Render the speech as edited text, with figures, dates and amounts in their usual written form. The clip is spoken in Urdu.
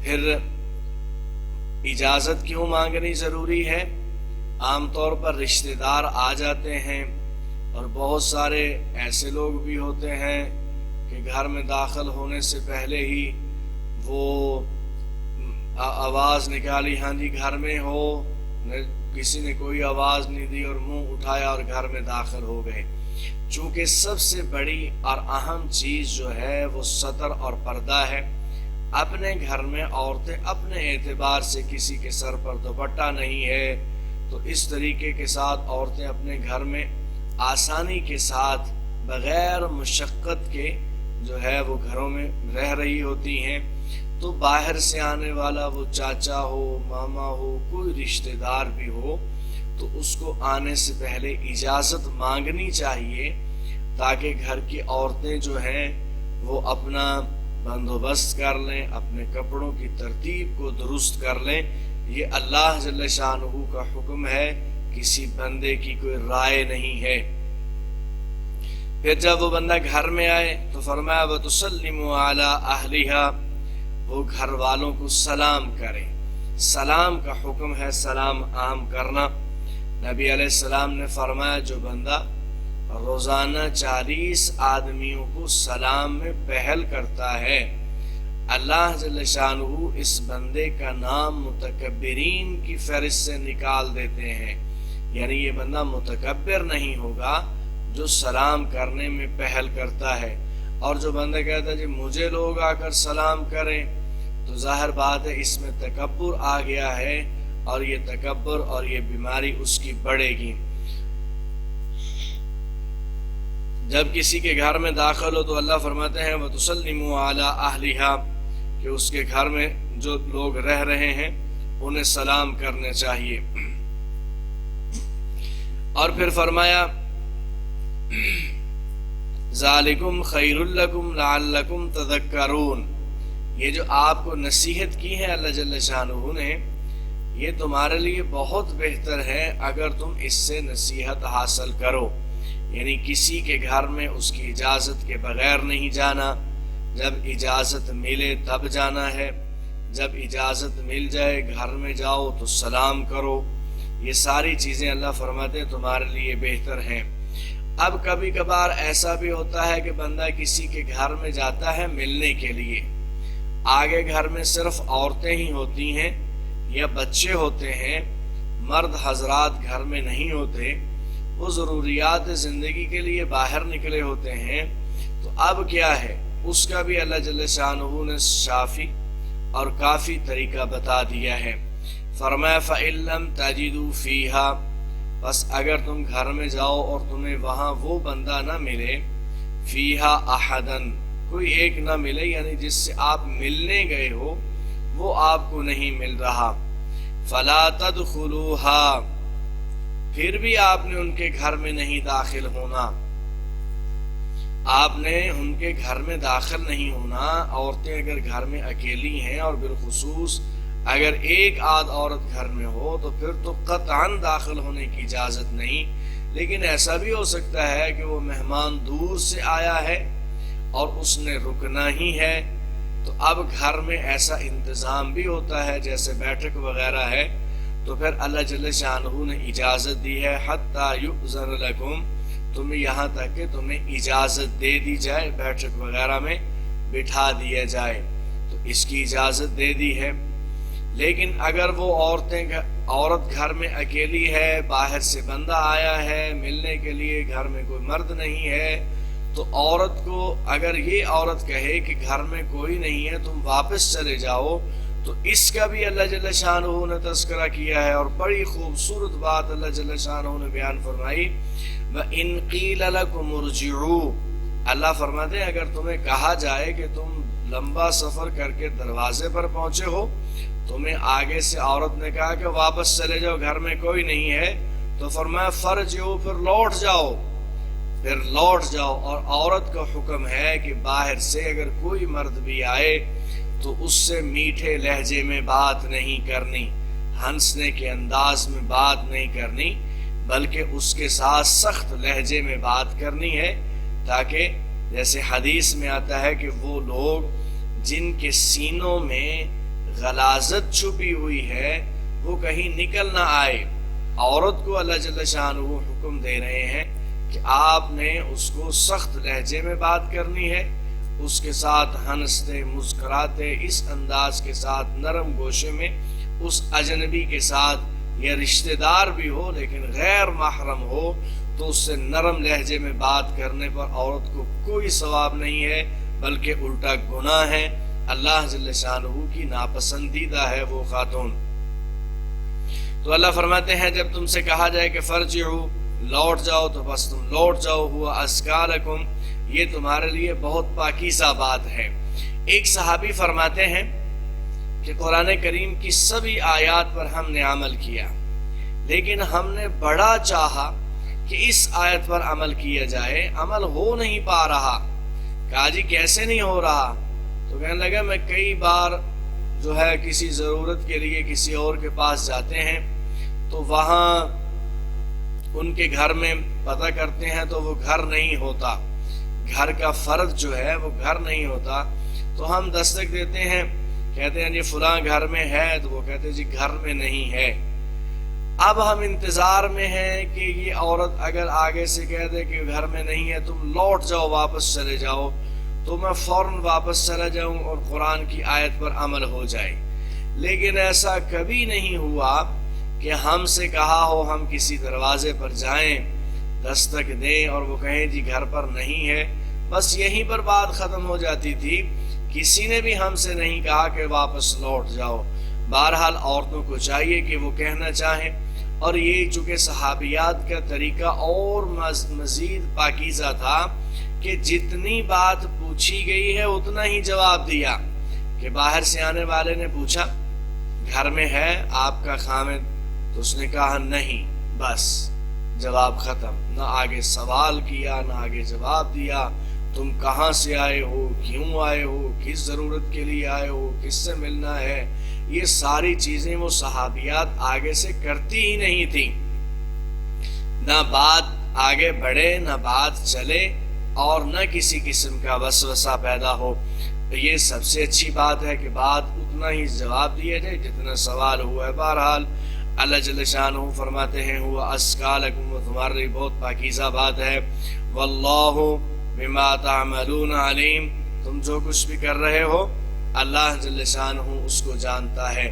پھر اجازت کیوں مانگنی ضروری ہے؟ عام طور پر رشتہ دار آ جاتے ہیں اور بہت سارے ایسے لوگ بھی ہوتے ہیں کہ گھر میں داخل ہونے سے پہلے ہی وہ آواز نکالی، ہاں جی گھر میں ہو، کسی نے کوئی آواز نہیں دی اور منہ اٹھایا اور گھر میں داخل ہو گئے۔ چونکہ سب سے بڑی اور اہم چیز جو ہے وہ ستر اور پردہ ہے۔ اپنے گھر میں عورتیں اپنے اعتبار سے کسی کے سر پر دوپٹہ نہیں ہے، تو اس طریقے کے ساتھ عورتیں اپنے گھر میں آسانی کے ساتھ بغیر مشقت کے جو ہے وہ گھروں میں رہ رہی ہوتی ہیں۔ تو باہر سے آنے والا وہ چاچا ہو، ماما ہو، کوئی رشتہ دار بھی ہو، تو اس کو آنے سے پہلے اجازت مانگنی چاہیے، تاکہ گھر کی عورتیں جو ہیں وہ اپنا بندوبست کر لیں، اپنے کپڑوں کی ترتیب کو درست کر لیں۔ یہ اللہ جل شانہ کا حکم ہے، کسی بندے کی کوئی رائے نہیں ہے۔ پھر جب وہ بندہ گھر میں آئے تو فرمایا وَتُسَلِّمُ عَلَىٰ أَهْلِهَا، وہ گھر والوں کو سلام کرے۔ سلام کا حکم ہے، سلام عام کرنا۔ نبی علیہ السلام نے فرمایا جو بندہ روزانہ 40 آدمیوں کو سلام میں پہل کرتا ہے، اللہ جل شانہ اس بندے کا نام متکبرین کی فہرست سے نکال دیتے ہیں۔ یعنی یہ بندہ متکبر نہیں ہوگا جو سلام کرنے میں پہل کرتا ہے۔ اور جو بندہ کہتا ہے جی مجھے لوگ آ کر سلام کریں، تو ظاہر بات ہے اس میں تکبر آ گیا ہے، اور یہ تکبر اور یہ بیماری اس کی بڑھے گی۔ جب کسی کے گھر میں داخل ہو تو اللہ فرماتے ہیں وَتُسَلِّمُوا عَلَىٰ أَهْلِهَا، کہ اس کے گھر میں جو لوگ رہ رہے ہیں انہیں سلام کرنے چاہیے۔ اور پھر فرمایا ذَلِكُمْ خَيْرٌ لَكُمْ لَعَلَّكُمْ تَذَكَّرُونَ، یہ جو آپ کو نصیحت کی ہے اللہ جل شانہ نے، یہ تمہارے لیے بہت بہتر ہے اگر تم اس سے نصیحت حاصل کرو۔ یعنی کسی کے گھر میں اس کی اجازت کے بغیر نہیں جانا، جب اجازت ملے تب جانا ہے، جب اجازت مل جائے گھر میں جاؤ تو سلام کرو۔ یہ ساری چیزیں اللہ فرماتے ہیں تمہارے لیے بہتر ہیں۔ اب کبھی کبھار ایسا بھی ہوتا ہے کہ بندہ کسی کے گھر میں جاتا ہے ملنے کے لیے، آگے گھر میں صرف عورتیں ہی ہوتی ہیں یا بچے ہوتے ہیں، مرد حضرات گھر میں نہیں ہوتے، وہ ضروریات زندگی کے لیے باہر نکلے ہوتے ہیں، تو اب کیا ہے اس کا بھی اللہ جل شانہ نے شافی اور کافی طریقہ بتا دیا ہے۔ فرمایا فَإِن لَّمْ تَجِدُوا فِيهَا، بس اگر تم گھر میں جاؤ اور تمہیں وہاں وہ بندہ نہ ملے، فِيهَا أَحَدًا، کوئی ایک نہ ملے، یعنی جس سے آپ ملنے گئے ہو وہ آپ کو نہیں مل رہا، فَلَا تَدْخُلُوهَا، پھر بھی آپ نے ان کے گھر میں نہیں داخل ہونا، آپ نے ان کے گھر میں داخل نہیں ہونا۔ عورتیں اگر گھر میں اکیلی ہیں اور بالخصوص اگر ایک آدھ عورت گھر میں ہو تو پھر تو قطعاً داخل ہونے کی اجازت نہیں۔ لیکن ایسا بھی ہو سکتا ہے کہ وہ مہمان دور سے آیا ہے اور اس نے رکنا ہی ہے، تو اب گھر میں ایسا انتظام بھی ہوتا ہے جیسے بیٹھک وغیرہ ہے، تو پھر اللہ جل شانہ نے اجازت دی ہے حتی یؤذن لکم، تمہیں یہاں تک کہ تمہیں اجازت دے دی جائے، بیٹھک وغیرہ میں بٹھا دیا جائے، تو اس کی اجازت دے دی ہے۔ لیکن اگر وہ عورت گھر میں اکیلی ہے، باہر سے بندہ آیا ہے ملنے کے لیے، گھر میں کوئی مرد نہیں ہے، تو عورت کو اگر یہ عورت کہے کہ گھر میں کوئی نہیں ہے تم واپس چلے جاؤ، تو اس کا بھی اللہ جل شانہ نے تذکرہ کیا ہے، اور بڑی خوبصورت بات اللہ جل شانہ نے بیان فرمائی وَإِن قِيلَ لَكُمُ ارْجِعُوا، اللہ فرماتے ہیں اگر تمہیں کہا جائے کہ تم لمبا سفر کر کے دروازے پر پہنچے ہو، تمہیں آگے سے عورت نے کہا کہ واپس چلے جاؤ گھر میں کوئی نہیں ہے، تو فرمایا فرجعوا، پھر لوٹ جاؤ، پھر لوٹ جاؤ۔ اور عورت کا حکم ہے کہ باہر سے اگر کوئی مرد بھی آئے تو اس سے میٹھے لہجے میں بات نہیں کرنی، ہنسنے کے انداز میں بات نہیں کرنی، بلکہ اس کے ساتھ سخت لہجے میں بات کرنی ہے، تاکہ جیسے حدیث میں آتا ہے کہ وہ لوگ جن کے سینوں میں غلاظت چھپی ہوئی ہے وہ کہیں نکل نہ آئے۔ عورت کو اللہ جل شانہ حکم دے رہے ہیں کہ آپ نے اس کو سخت لہجے میں بات کرنی ہے، اس کے ساتھ ہنستے مسکراتے اس انداز کے ساتھ نرم گوشے میں، اس اجنبی کے ساتھ یا رشتہ دار بھی ہو لیکن غیر محرم ہو تو اس سے نرم لہجے میں بات کرنے پر عورت کو کوئی ثواب نہیں ہے بلکہ الٹا گناہ ہے، اللہ جل شانہ کی ناپسندیدہ ہے وہ خاتون۔ تو اللہ فرماتے ہیں جب تم سے کہا جائے کہ فرجعوا، لوٹ جاؤ، تو بس تم لوٹ جاؤ، ہوا ازکا لکم، یہ تمہارے لیے بہت پاکیزہ بات ہے۔ ایک صحابی فرماتے ہیں کہ قرآن کریم کی سبھی آیات پر ہم نے عمل کیا لیکن ہم نے بڑا چاہا کہ اس آیت پر عمل کیا جائے، عمل ہو نہیں پا رہا۔ کہا جی کیسے نہیں ہو رہا؟ تو کہنے لگا میں کئی بار جو ہے کسی ضرورت کے لیے کسی اور کے پاس جاتے ہیں تو وہاں ان کے گھر میں پتہ کرتے ہیں تو وہ گھر نہیں ہوتا، گھر کا فرد جو ہے وہ گھر نہیں ہوتا، تو ہم دستک دیتے ہیں، کہتے ہیں جی فلاں گھر میں ہے، تو وہ کہتے ہیں جی گھر میں نہیں ہے۔ اب ہم انتظار میں ہیں کہ یہ عورت اگر آگے سے کہہ دے کہ گھر میں نہیں ہے تم لوٹ جاؤ، واپس چلے جاؤ، تو میں فوراً واپس چلا جاؤں اور قرآن کی آیت پر عمل ہو جائے۔ لیکن ایسا کبھی نہیں ہوا کہ ہم سے کہا ہو ہم کسی دروازے پر جائیں، دستک دیں اور وہ کہیں جی گھر پر نہیں ہے، بس یہیں پر بات ختم ہو جاتی تھی، کسی نے بھی ہم سے نہیں کہا کہ واپس لوٹ جاؤ۔ بہرحال عورتوں کو چاہیے کہ وہ کہنا چاہیں، اور یہ چونکہ صحابیات کا طریقہ اور مزید پاکیزہ تھا کہ جتنی بات پوچھی گئی ہے اتنا ہی جواب دیا، کہ باہر سے آنے والے نے پوچھا گھر میں ہے آپ کا خامد، تو اس نے کہا نہیں، بس جواب ختم، نہ آگے سوال کیا نہ آگے جواب دیا، تم کہاں سے آئے ہو، کیوں آئے ہو، کس ضرورت کے لیے آئے ہو، کس سے ملنا ہے، یہ ساری چیزیں وہ صحابیات آگے سے کرتی ہی نہیں تھی، نہ بات آگے بڑھے نہ بات چلے اور نہ کسی قسم کا وسوسہ پیدا ہو۔ یہ سب سے اچھی بات ہے کہ بات اتنا ہی جواب دیا جائے جتنا سوال ہوا ہے۔ بہرحال اللہ جل شانہ فرماتے ہیں ہوا ازکا لکم، وہ تمہارے لیے بہت پاکیزہ بات ہے، واللہ بما تعملون علیم، تم جو کچھ بھی کر رہے ہو اللہ جل شانہ اس کو جانتا ہے۔